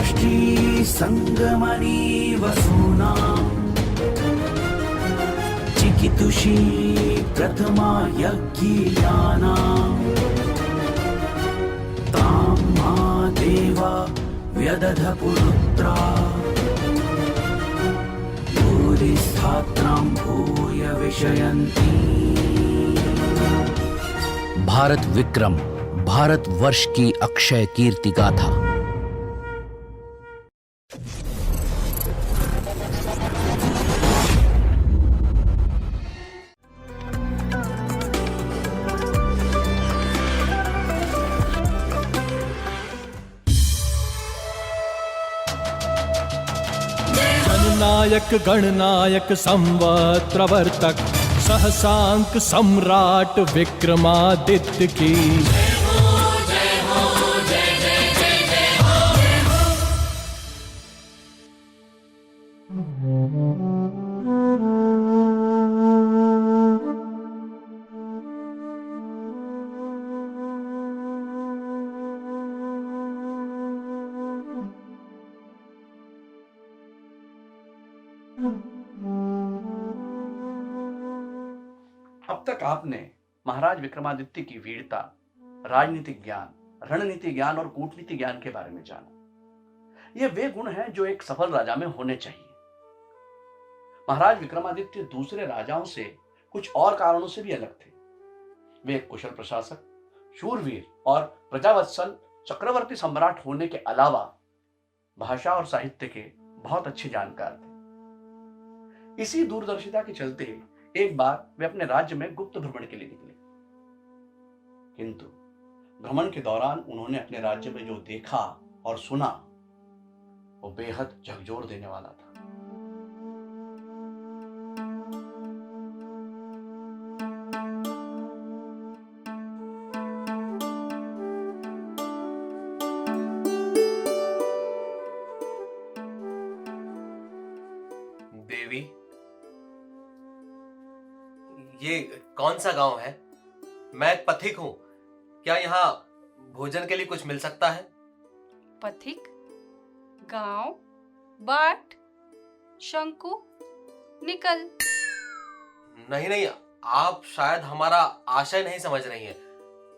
राष्ट्री संगमनी वसूना चिकितुषी प्रथमा यज्ञियाना तां मा देवा व्यदध पुरुत्रा भूरिस्थात्रां भूय विषयन्ति। भारत विक्रम, भारत वर्ष की अक्षय कीर्ति गाथा। जननायक गणनायक संवत्प्रवर्तक सहसांक सम्राट विक्रमादित्य की अब तक आपने महाराज विक्रमादित्य की वीरता, राजनीतिक ज्ञान, रणनीति ज्ञान और कूटनीति ज्ञान के बारे में जाना। ये वे गुण हैं जो एक सफल राजा में होने चाहिए। महाराज विक्रमादित्य दूसरे राजाओं से कुछ और कारणों से भी अलग थे। वे एक कुशल प्रशासक, शूरवीर और प्रजावत्सल चक्रवर्ती सम्राट होने के अलावा भाषा और साहित्य के बहुत अच्छे जानकार थे। इसी दूरदर्शिता के चलते एक बार वे अपने राज्य में गुप्त भ्रमण के लिए निकले, किंतु भ्रमण के दौरान उन्होंने अपने राज्य में जो देखा और सुना वो बेहद झकझोर देने वाला था। देवी, ये कौन सा गांव है? मैं एक पथिक हूं। क्या यहाँ भोजन के लिए कुछ मिल सकता है? पथिक, गांव, बाट, शंकु, निकल। नहीं नहीं, आप शायद हमारा आशय नहीं समझ रही हैं।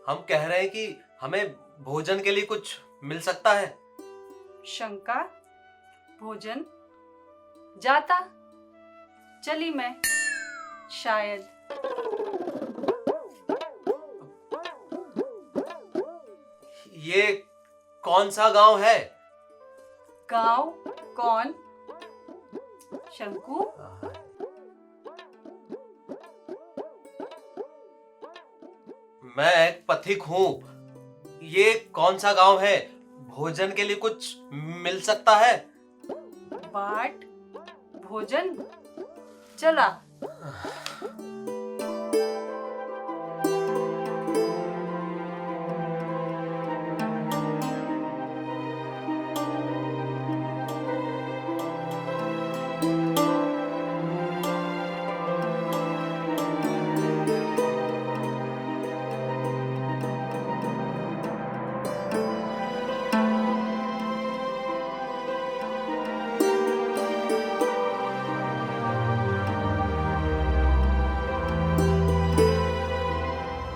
हम कह रहे हैं कि हमें भोजन के लिए कुछ मिल सकता है। शंका, भोजन, जाता, चली मैं, शायद। ये कौन सा गांव है? गांव कौन? शंकु, मैं एक पथिक हूं। ये कौन सा गांव है? भोजन के लिए कुछ मिल सकता है? बाट, भोजन, चला।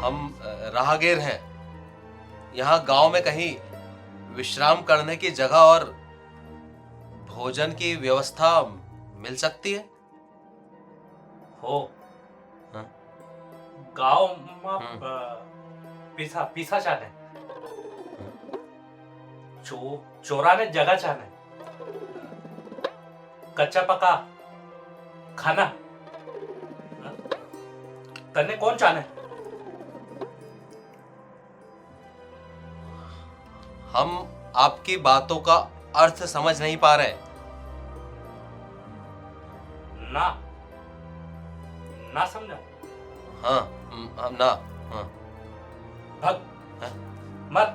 हम राहगीर हैं। यहाँ गांव में कहीं विश्राम करने की जगह और भोजन की व्यवस्था मिल सकती है? हो हाँ? गाव पीसा पीसा चाहने चोराने जगह चाहने कच्चा पका खाना तने कौन चाहने? हम आपकी बातों का अर्थ समझ नहीं पा रहे। ना ना समझा? हाँ, ना। हाँ। भग हाँ? मत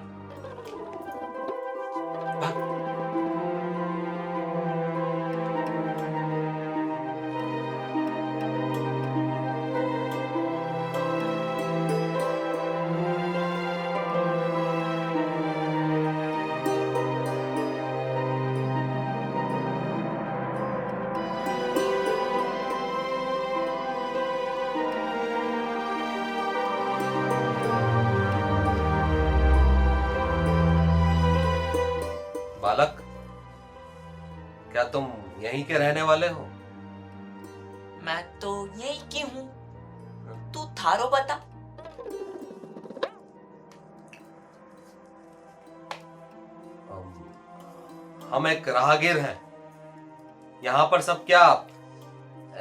भग। बालक, क्या तुम यहीं के रहने वाले हो? मैं तो यही की हूँ, तू थारो बता। हम एक राहगीर हैं। यहाँ पर सब क्या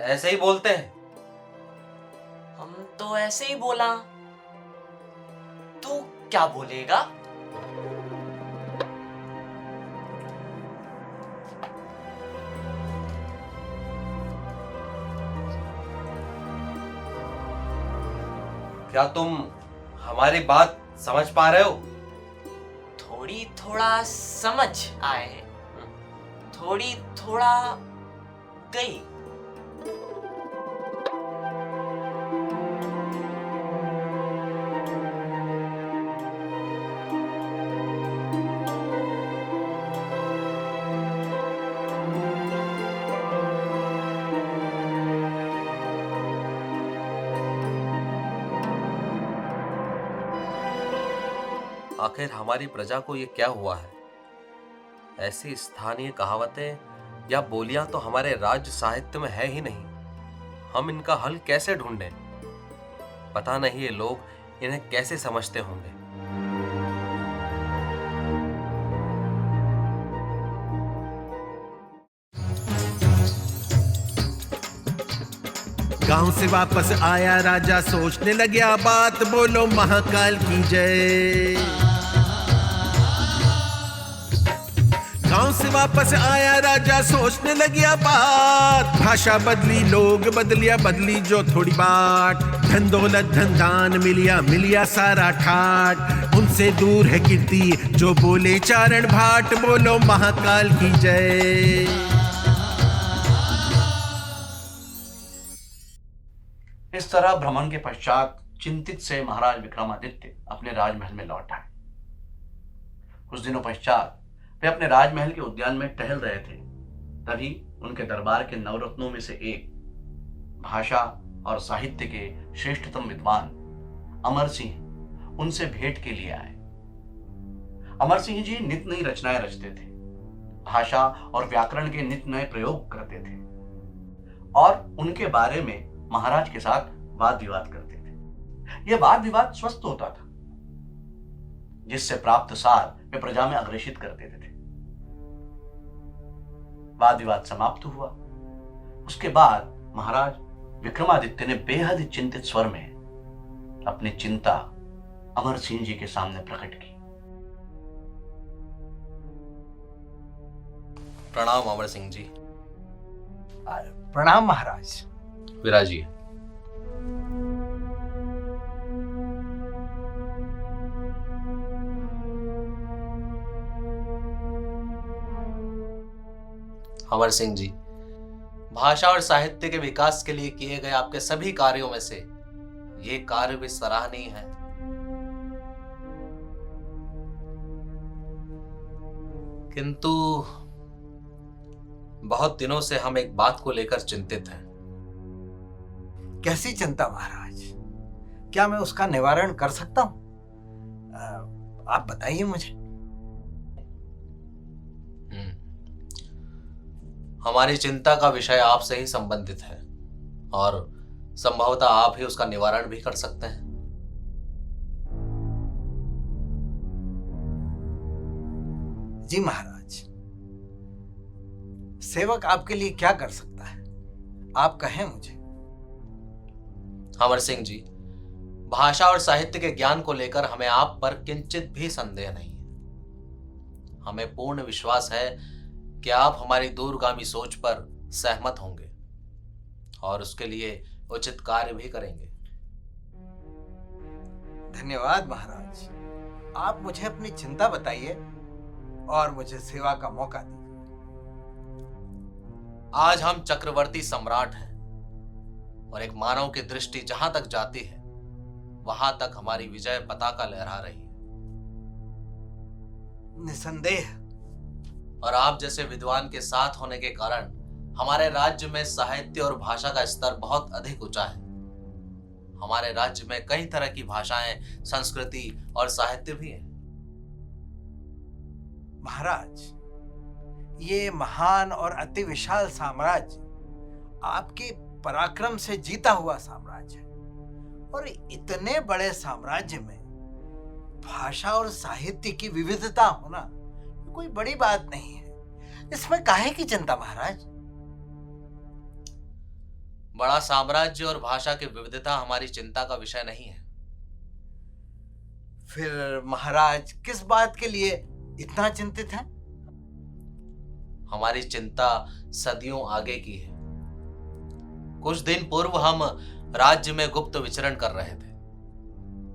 ऐसे ही बोलते हैं? हम तो ऐसे ही बोला, तू क्या बोलेगा? क्या तुम हमारी बात समझ पा रहे हो? थोड़ी थोड़ा समझ आए, थोड़ी थोड़ा गई। आखिर हमारी प्रजा को ये क्या हुआ है? ऐसी स्थानीय कहावतें या बोलियां तो हमारे राज्य साहित्य में है ही नहीं। हम इनका हल कैसे ढूंढें? पता नहीं ये लोग इन्हें कैसे समझते होंगे। गांव से वापस आया राजा सोचने लगा बात, बोलो महाकाल की जय। गांव से वापस आया राजा सोचने लगा बात, भाषा बदली लोग बदलिया बदली जो थोड़ी बाट, धन दौलत धन दान मिलिया मिलिया सारा ठाट, उनसे दूर है कीर्ति जो बोले चारण भाट, बोलो महाकाल की जय। इस तरह भ्रमण के पश्चात चिंतित से महाराज विक्रमादित्य अपने राजमहल में लौट आए। कुछ दिनों पश्चात वे अपने राजमहल के उद्यान में टहल रहे थे, तभी उनके दरबार के नवरत्नों में से एक, भाषा और साहित्य के श्रेष्ठतम विद्वान अमर सिंह उनसे भेंट के लिए आए। अमर सिंह जी नित नई रचनाएं रचते थे, भाषा और व्याकरण के नित नए प्रयोग करते थे और उनके बारे में महाराज के साथ वाद विवाद करते थे। यह वाद विवाद स्वस्थ होता था, जिससे प्राप्त सार वे प्रजा में अग्रेषित कर देते थे। वाद विवाद समाप्त हुआ। उसके बाद महाराज विक्रमादित्य ने बेहद चिंतित स्वर में अपनी चिंता अमर सिंह जी के सामने प्रकट की। प्रणाम अमर सिंह जी। प्रणाम महाराज। विराजिए। अमर सिंह जी, भाषा और साहित्य के विकास के लिए किए गए आपके सभी कार्यों में से ये कार्य भी सराहनीय है। किंतु बहुत दिनों से हम एक बात को लेकर चिंतित हैं। कैसी चिंता महाराज? क्या मैं उसका निवारण कर सकता हूं? आप बताइए मुझे। हमारी चिंता का विषय आपसे ही संबंधित है और संभवतः आप ही उसका निवारण भी कर सकते हैं। जी महाराज, सेवक आपके लिए क्या कर सकता है, आप कहें मुझे। अमर सिंह जी, भाषा और साहित्य के ज्ञान को लेकर हमें आप पर किंचित भी संदेह नहीं है। हमें पूर्ण विश्वास है कि आप हमारी दूरगामी सोच पर सहमत होंगे और उसके लिए उचित कार्य भी करेंगे। धन्यवाद महाराज। आप मुझे अपनी चिंता बताइए और मुझे सेवा का मौका दीजिए। आज हम चक्रवर्ती सम्राट हैं और एक मानव की दृष्टि जहां तक जाती है वहां तक हमारी विजय पताका लहरा रही है। निसंदेह। और आप जैसे विद्वान के साथ होने के कारण हमारे राज्य में साहित्य और भाषा का स्तर बहुत अधिक ऊंचा है। हमारे राज्य में कई तरह की भाषाएं, संस्कृति और साहित्य भी है। महाराज, ये महान और अति विशाल साम्राज्य आपके पराक्रम से जीता हुआ साम्राज्य है, और इतने बड़े साम्राज्य में भाषा और साहित्य की विविधता होना कोई बड़ी बात नहीं है। इसमें काहे की चिंता महाराज? बड़ा साम्राज्य और भाषा की विविधता हमारी चिंता का विषय नहीं है। फिर महाराज किस बात के लिए इतना चिंतित हैं? हमारी चिंता सदियों आगे की है। कुछ दिन पूर्व हम राज्य में गुप्त विचरण कर रहे थे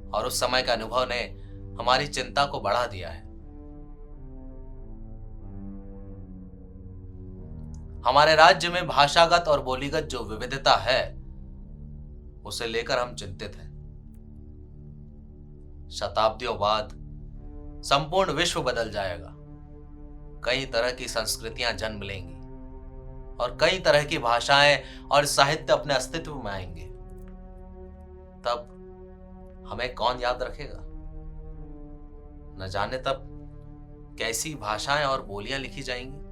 और उस समय के अनुभव ने हमारी चिंता को बढ़ा दिया है। हमारे राज्य में भाषागत और बोलीगत जो विविधता है उसे लेकर हम चिंतित हैं। शताब्दियों बाद संपूर्ण विश्व बदल जाएगा, कई तरह की संस्कृतियां जन्म लेंगी और कई तरह की भाषाएं और साहित्य अपने अस्तित्व में आएंगे। तब हमें कौन याद रखेगा? न जाने तब कैसी भाषाएं और बोलियां लिखी जाएंगी।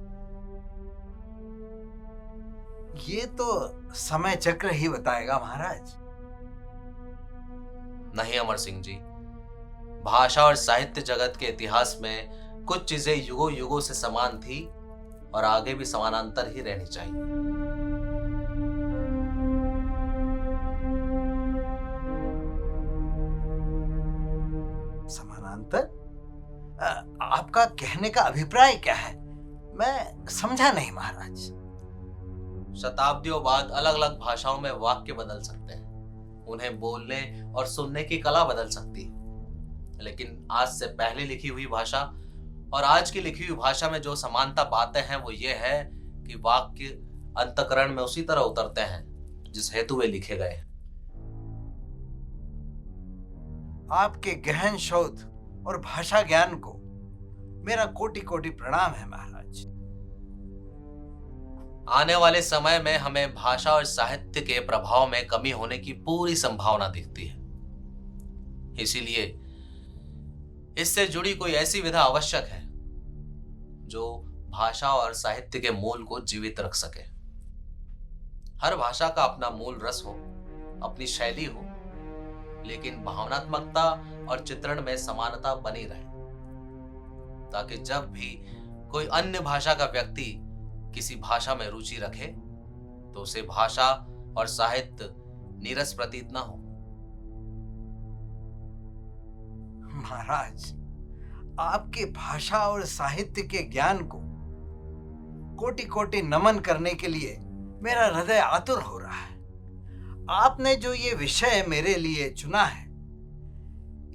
ये तो समय चक्र ही बताएगा महाराज। नहीं अमर सिंह जी, भाषा और साहित्य जगत के इतिहास में कुछ चीजें युगों युगों से समान थी और आगे भी समानांतर ही रहनी चाहिए। समानांतर? आपका कहने का अभिप्राय क्या है? मैं समझा नहीं महाराज। शताब्दियों बाद अलग अलग भाषाओं में वाक्य बदल सकते हैं, उन्हें बोलने और सुनने की कला बदल सकती है, लेकिन आज से पहले लिखी हुई भाषा और आज की लिखी हुई भाषा में जो समानता पाते हैं वो ये है कि वाक्य अंतःकरण में उसी तरह उतरते हैं जिस हेतु वे लिखे गए हैं। आपके गहन शोध और भाषा ज्ञान को मेरा कोटि कोटि प्रणाम है महाराज। आने वाले समय में हमें भाषा और साहित्य के प्रभाव में कमी होने की पूरी संभावना दिखती है। इसीलिए इससे जुड़ी कोई ऐसी विधा आवश्यक है जो भाषा और साहित्य के मूल को जीवित रख सके। हर भाषा का अपना मूल रस हो, अपनी शैली हो, लेकिन भावनात्मकता और चित्रण में समानता बनी रहे, ताकि जब भी कोई अन्य भाषा का व्यक्ति किसी भाषा में रुचि रखे तो उसे भाषा और साहित्य नीरस प्रतीत न हो। महाराज, आपके भाषा और साहित्य के ज्ञान को कोटि कोटि नमन करने के लिए मेरा हृदय आतुर हो रहा है। आपने जो ये विषय मेरे लिए चुना है,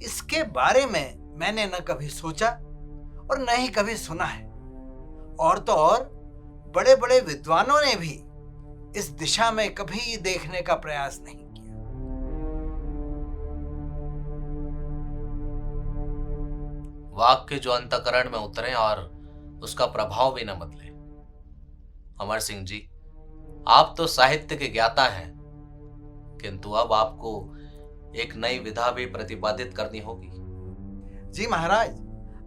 इसके बारे में मैंने न कभी सोचा और न ही कभी सुना है, और तो और बड़े बड़े विद्वानों ने भी इस दिशा में कभी देखने का प्रयास नहीं किया। वाक्य जो अंतःकरण में उतरे और उसका प्रभाव भी न बदले। अमर सिंह जी, आप तो साहित्य के ज्ञाता हैं, किंतु अब आपको एक नई विधा भी प्रतिपादित करनी होगी। जी महाराज,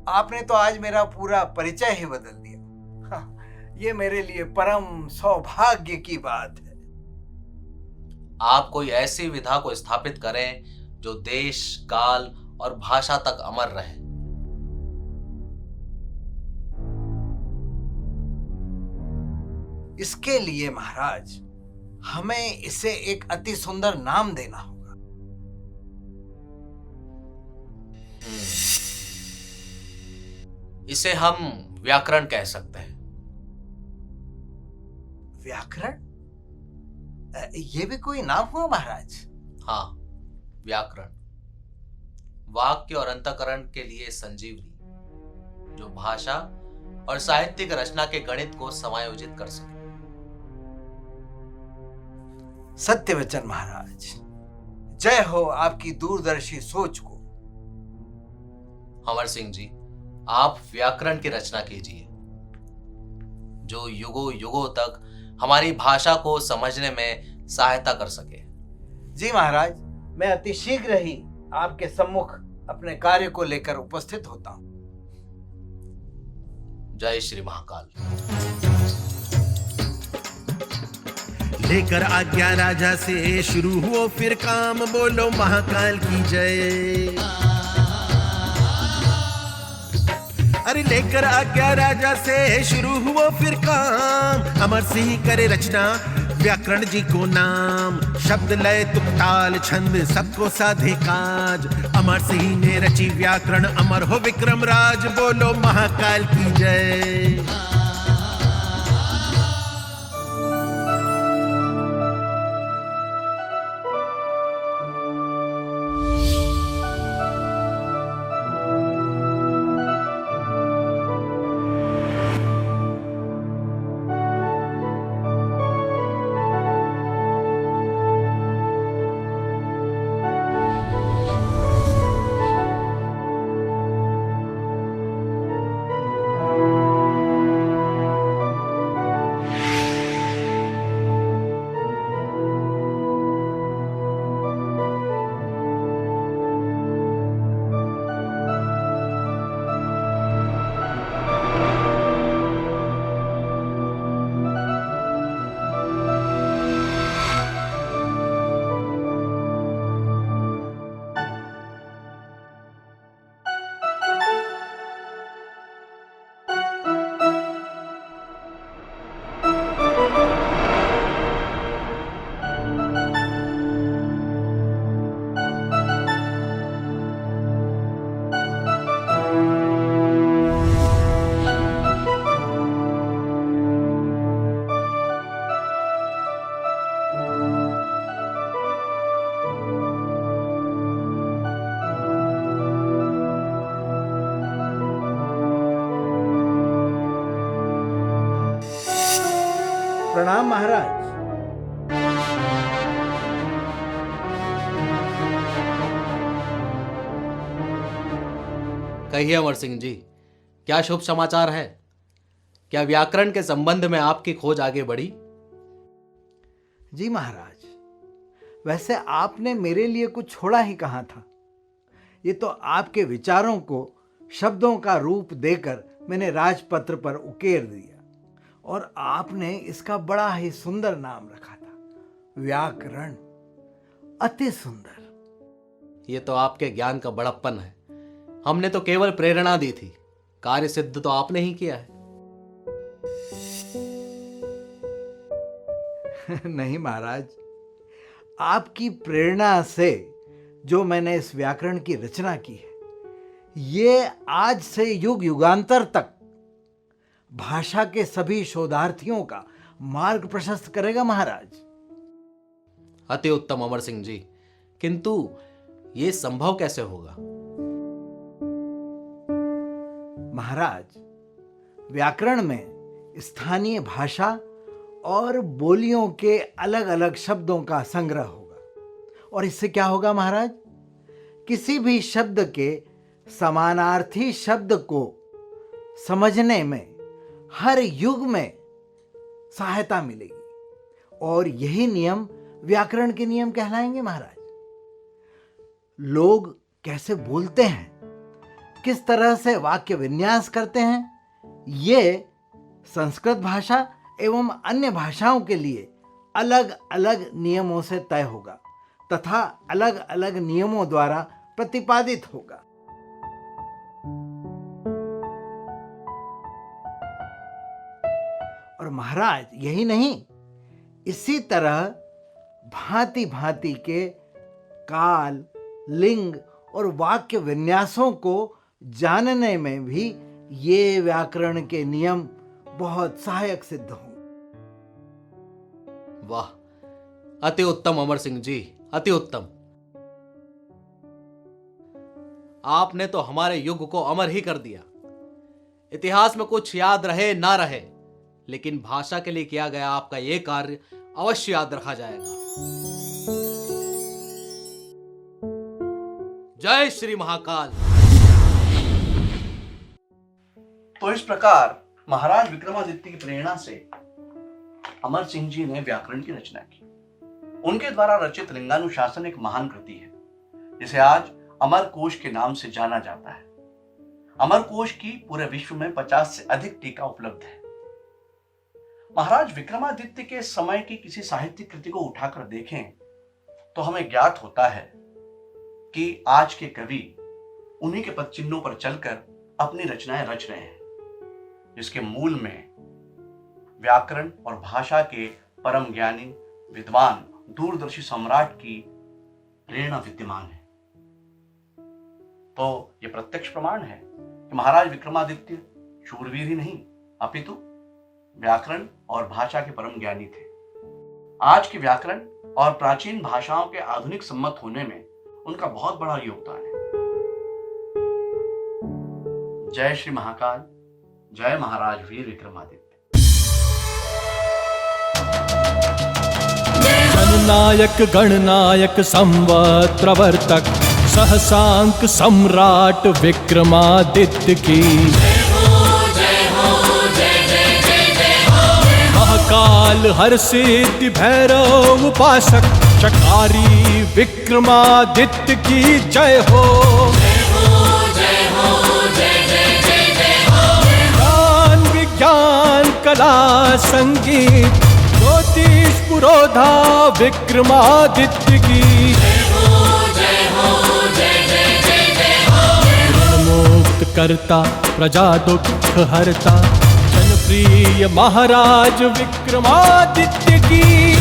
आपने तो आज मेरा पूरा परिचय ही बदल दिया। हाँ, ये मेरे लिए परम सौभाग्य की बात है। आप कोई ऐसी विधा को स्थापित करें जो देश, काल और भाषा तक अमर रहे। इसके लिए महाराज हमें इसे एक अति सुंदर नाम देना होगा। इसे हम व्याकरण कह सकते हैं। व्याकरण? ये भी कोई नाम हुआ महाराज? हाँ, व्याकरण वाक्य और अंतःकरण के लिए संजीवनी, जो भाषा और साहित्यिक रचना के गणित को समायोजित कर सके। सत्य वचन महाराज, जय हो आपकी दूरदर्शी सोच को। अमर सिंह जी, आप व्याकरण की रचना कीजिए जो युगों युगों तक हमारी भाषा को समझने में सहायता कर सके। जी महाराज, मैं अति शीघ्र ही आपके सम्मुख अपने कार्य को लेकर उपस्थित होता हूं। जय श्री महाकाल। लेकर आज्ञा राजा से शुरू हुआ फिर काम, बोलो महाकाल की जय। अरे लेकर आज्ञा राजा से शुरू हुआ फिर काम, अमर सिंह करे रचना व्याकरण जी को नाम। शब्द लय तुक ताल छंद सबको साधे काज, अमर सिंह ने रची व्याकरण अमर हो विक्रम राज, बोलो महाकाल की जय। प्रणाम महाराज। कहिए अमर सिंह जी, क्या शुभ समाचार है? क्या व्याकरण के संबंध में आपकी खोज आगे बढ़ी? जी महाराज, वैसे आपने मेरे लिए कुछ छोड़ा ही कहाँ था। ये तो आपके विचारों को शब्दों का रूप देकर मैंने राजपत्र पर उकेर दिया, और आपने इसका बड़ा ही सुंदर नाम रखा था, व्याकरण। अति सुंदर। ये तो आपके ज्ञान का बड़प्पन है। हमने तो केवल प्रेरणा दी थी, कार्य सिद्ध तो आपने ही किया है। नहीं महाराज, आपकी प्रेरणा से जो मैंने इस व्याकरण की रचना की है, ये आज से युग युगांतर तक भाषा के सभी शोधार्थियों का मार्ग प्रशस्त करेगा महाराज। अति उत्तम अमर सिंह जी, किंतु ये संभव कैसे होगा? महाराज, व्याकरण में स्थानीय भाषा और बोलियों के अलग अलग शब्दों का संग्रह होगा, और इससे क्या होगा महाराज? किसी भी शब्द के समानार्थी शब्द को समझने में हर युग में सहायता मिलेगी, और यही नियम व्याकरण के नियम कहलाएंगे महाराज। लोग कैसे बोलते हैं, किस तरह से वाक्य विन्यास करते हैं, ये संस्कृत भाषा एवं अन्य भाषाओं के लिए अलग अलग नियमों से तय होगा तथा अलग अलग नियमों द्वारा प्रतिपादित होगा। और महाराज, यही नहीं, इसी तरह भांति भांति के काल, लिंग और वाक्य विन्यासों को जानने में भी ये व्याकरण के नियम बहुत सहायक सिद्ध होंगे। वाह, अति उत्तम अमर सिंह जी, अति उत्तम। आपने तो हमारे युग को अमर ही कर दिया। इतिहास में कुछ याद रहे ना रहे, लेकिन भाषा के लिए किया गया आपका यह कार्य अवश्य याद रखा जाएगा। जय श्री महाकाल। तो इस प्रकार महाराज विक्रमादित्य की प्रेरणा से अमर सिंह जी ने व्याकरण की रचना की। उनके द्वारा रचित लिंगानुशासन एक महान कृति है, जिसे आज अमर कोश के नाम से जाना जाता है। अमरकोश की पूरे विश्व में 50 से अधिक टीका उपलब्ध है। महाराज विक्रमादित्य के समय की किसी साहित्यिक कृति को उठाकर देखें तो हमें ज्ञात होता है कि आज के कवि उन्हीं के पद चिन्हों पर चलकर अपनी रचनाएं रच रहे हैं, जिसके मूल में व्याकरण और भाषा के परम ज्ञानी विद्वान दूरदर्शी सम्राट की प्रेरणा विद्यमान है। तो यह प्रत्यक्ष प्रमाण है कि महाराज विक्रमादित्य शूरवीर ही नहीं अपितु व्याकरण और भाषा के परम ज्ञानी थे। आज के व्याकरण और प्राचीन भाषाओं के आधुनिक सम्मत होने में उनका बहुत बड़ा योगदान है। जय श्री महाकाल, जय महाराज वीर विक्रमादित्य। जननायक गणनायक संवत्प्रवर्तक सहसांक सम्राट विक्रमादित्य की महाकाल हर सिद्धि भैरव उपासक शकारी विक्रमादित्य की जय हो। ज्ञान विज्ञान कला संगीत ज्योतिष पुरोधा विक्रमादित्य की मुक्त करता प्रजा दुख हरता जनप्रिय महाराज विक्रमादित्य की